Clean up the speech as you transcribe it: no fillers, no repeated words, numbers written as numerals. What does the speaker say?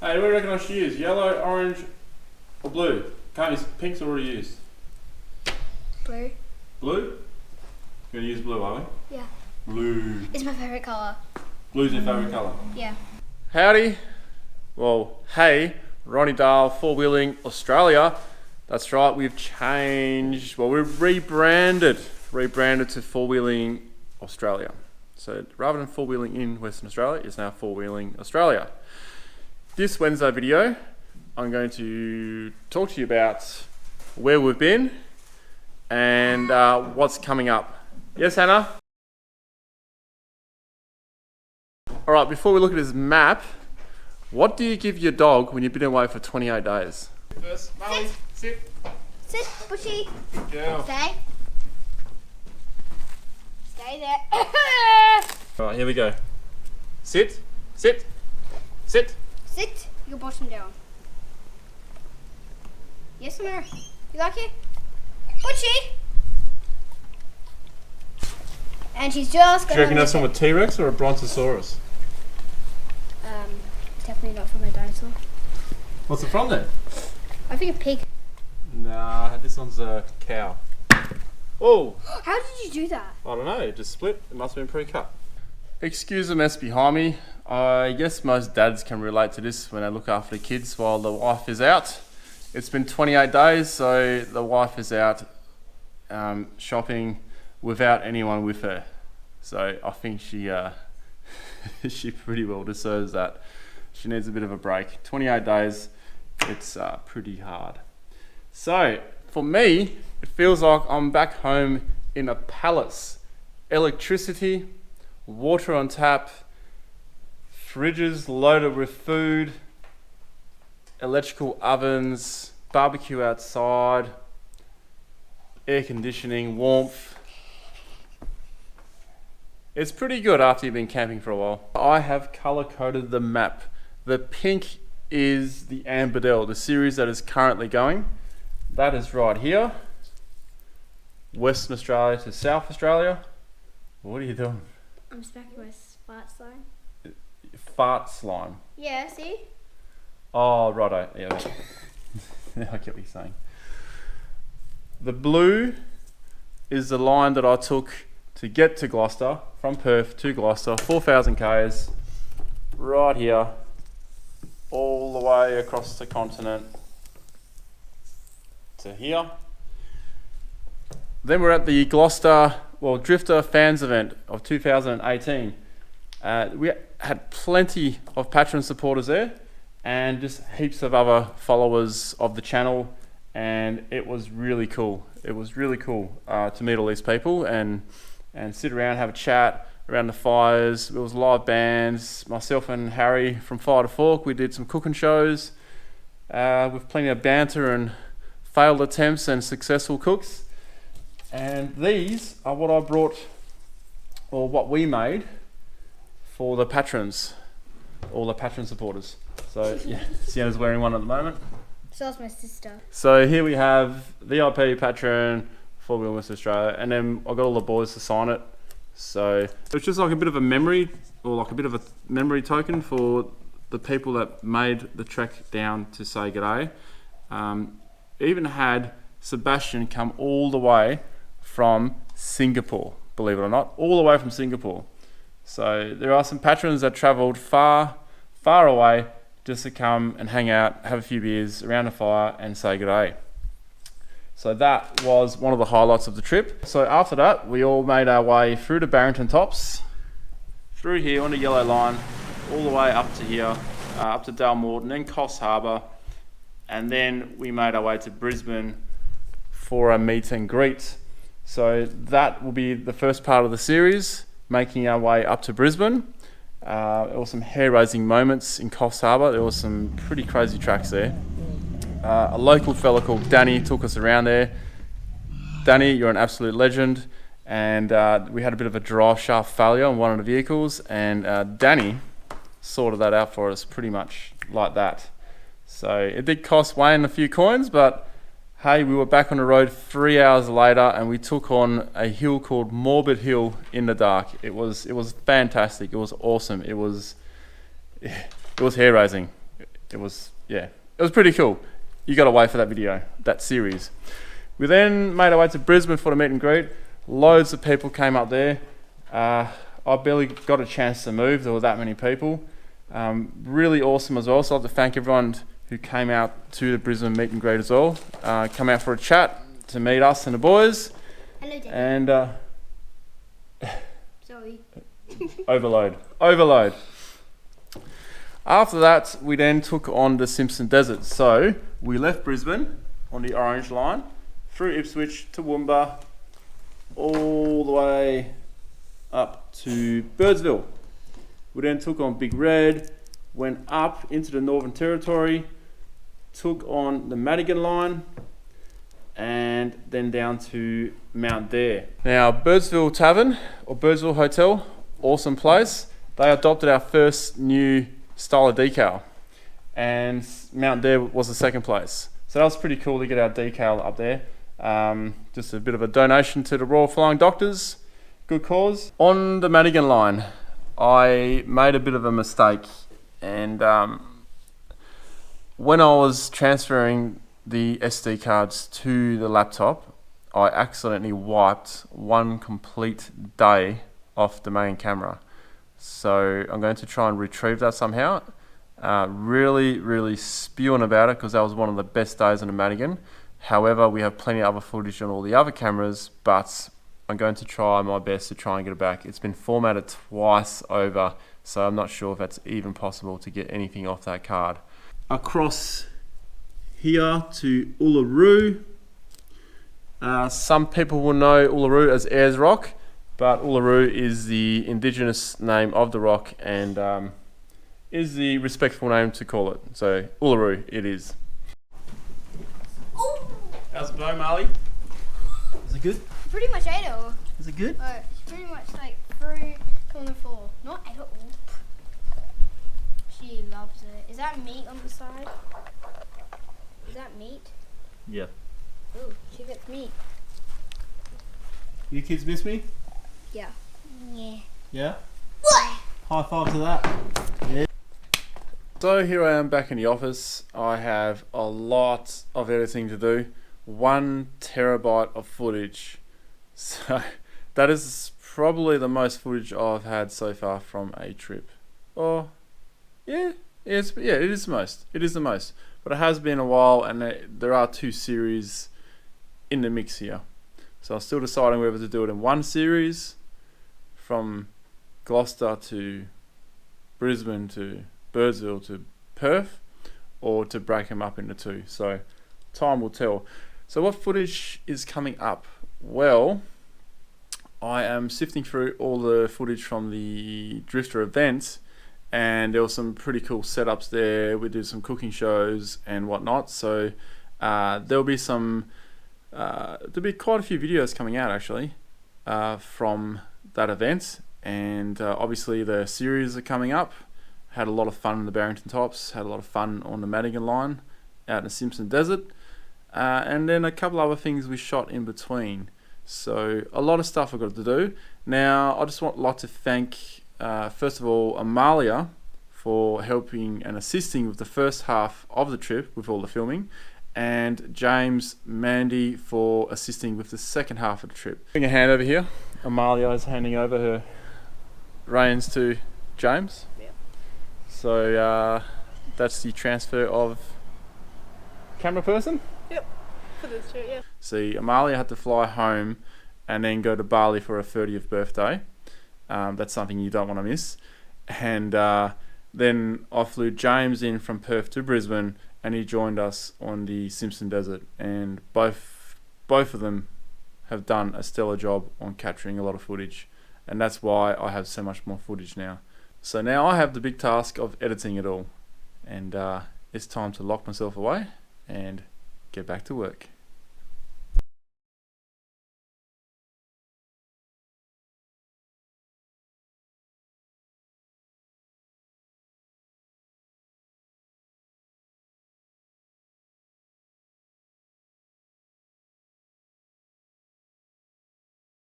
Hey, what do you reckon I should use? Yellow, orange, or blue? Can't use pink's already used. Blue. Blue? You're gonna use blue, are we? Yeah. Blue. It's my favourite colour. Blue's your favourite colour? Yeah. Howdy. Well, hey, Ronnie Dale, Four Wheeling Australia. That's right, we've changed, well, we've rebranded to Four Wheeling Australia. So rather than Four Wheeling in Western Australia, it's now Four Wheeling Australia. This Wednesday video, I'm going to talk to you about where we've been and what's coming up. Yes, Hannah? All right, before we look at this map, what do you give your dog when you've been away for 28 days? First, Molly, sit. Sit, Bushy. Good girl. Stay. Stay there. All right, here we go. Sit, sit, sit. Sit. Your bottom down. Yes or no? You like it? Bushy. And she's just Do going you reckon that's from a T-Rex or a Brontosaurus? Definitely not from a dinosaur. What's it from then? I think a pig. Nah, this one's a cow. Oh! How did you do that? I don't know, it just split. It must have been pre-cut. Excuse the mess behind me. I guess most dads can relate to this when they look after the kids while the wife is out. It's been 28 days, so the wife is out shopping without anyone with her. So I think she she pretty well deserves that. She needs a bit of a break. 28 days, it's pretty hard. So for me, it feels like I'm back home in a palace. Electricity, water on tap, fridges loaded with food, electrical ovens, barbecue outside, air conditioning, warmth. It's pretty good after you've been camping for a while. I have color coded the map. The pink is the Amberdell, the series that is currently going. That is right here. Western Australia to South Australia. What are you doing? I'm smacking my fart slime. Fart slime. Yeah, see? Oh, righto. Yeah, I get what you're saying. The blue is the line that I took to get to Gloucester, from Perth to Gloucester, 4,000 k's, right here, all the way across the continent to here. Then we're at the Gloucester, Drifter Fans event of 2018. We had plenty of patron supporters there and just heaps of other followers of the channel, and it was really cool. It was really cool to meet all these people and sit around, have a chat around the fires. There was live bands. Myself and Harry from Fire to Fork, we did some cooking shows with plenty of banter and failed attempts and successful cooks. And these are what I brought, or what we made for the patrons, all the patron supporters. So yeah, Sienna's wearing one at the moment. So is my sister. So here we have VIP patron, Four Wheeling West Australia, and then I got all the boys to sign it. So it's just like a bit of a memory, or like a bit of a memory token for the people that made the trek down to say g'day. Even had Sebastian come all the way from Singapore, believe it or not, all the way from Singapore. So there are some patrons that travelled far, far away just to come and hang out, have a few beers around a fire and say g'day. So that was one of the highlights of the trip. So after that, we all made our way through to Barrington Tops, through here on the yellow line, all the way up to here, up to Dalmorton, then Coffs Harbour, and then we made our way to Brisbane for a meet and greet. So that will be the first part of the series, making our way up to Brisbane. There were some hair-raising moments in Coffs Harbour. There were some pretty crazy tracks there. A local fella called Danny took us around there. Danny, you're an absolute legend. And we had a bit of a drive shaft failure on one of the vehicles, and Danny sorted that out for us pretty much like that. So it did cost Wayne a few coins, but hey, we were back on the road 3 hours later, and we took on a hill called Morbid Hill in the dark. It was fantastic. It was awesome. It was hair raising. it was pretty cool. You got to wait for that video, that series. We then made our way to Brisbane for the meet and greet. Loads of people came up there. I barely got a chance to move. There were that many people. Really awesome as well. So I'd like to thank everyone who came out to the Brisbane meet and greet as well. Come out for a chat to meet us and the boys. Hello, Dad. And Sorry. Overload. After that, we then took on the Simpson Desert. So we left Brisbane on the orange line, through Ipswich to Toowoomba, all the way up to Birdsville. We then took on Big Red, went up into the Northern Territory, took on the Madigan line, and then down to Mount Dare. Now, Birdsville Tavern, or Birdsville Hotel, awesome place. They adopted our first new style of decal, and Mount Dare was the second place. So that was pretty cool to get our decal up there. Just a bit of a donation to the Royal Flying Doctors, good cause. On the Madigan line, I made a bit of a mistake, and when I was transferring the SD cards to the laptop, I accidentally wiped one complete day off the main camera. So I'm going to try and retrieve that somehow. Really spewing about it because that was one of the best days on the Madigan. However, we have plenty of other footage on all the other cameras, but I'm going to try my best to try and get it back. It's been formatted twice over, so I'm not sure if that's even possible to get anything off that card. Across here to Uluru. Some people will know Uluru as Ayers Rock, but Uluru is the indigenous name of the rock and is the respectful name to call it. So Uluru it is. How's it going, Marley? Is it good? Pretty much ate it all. Is it good? It's pretty much like through on the floor. Not ate it all. She loves it. Is that meat on the side? Is that meat? Yeah. Ooh, she gets meat. You kids miss me? Yeah. Yeah. Yeah? What? High five to that. Yeah. So here I am back in the office. I have a lot of editing to do. 1 terabyte of footage. So that is probably the most footage I've had so far from a trip. Oh, it is the most. It is the most. But it has been a while, and there are 2 series in the mix here. So I'm still deciding whether to do it in 1 series from Gloucester to Brisbane to Birdsville to Perth, or to break them up into 2. So time will tell. So what footage is coming up? Well, I am sifting through all the footage from the Drifter event, and there were some pretty cool setups there. We did some cooking shows and whatnot. So there'll be quite a few videos coming out actually from that event, and obviously the series are coming up. Had a lot of fun in the Barrington Tops, had a lot of fun on the Madigan line out in the Simpson Desert, and then a couple other things we shot in between. So a lot of stuff I've got to do. Now I just want like to thank first of all Amalia for helping and assisting with the first half of the trip with all the filming, and James Mandy for assisting with the second half of the trip. Bring a hand over here. Amalia is handing over her reins to James. Yeah. So that's the transfer of camera person. Yep, for this trip, yeah. See, Amalia had to fly home and then go to Bali for her 30th birthday. That's something you don't want to miss. And then I flew James in from Perth to Brisbane, and he joined us on the Simpson Desert. And both of them have done a stellar job on capturing a lot of footage. And that's why I have so much more footage now. So now I have the big task of editing it all. And it's time to lock myself away and get back to work.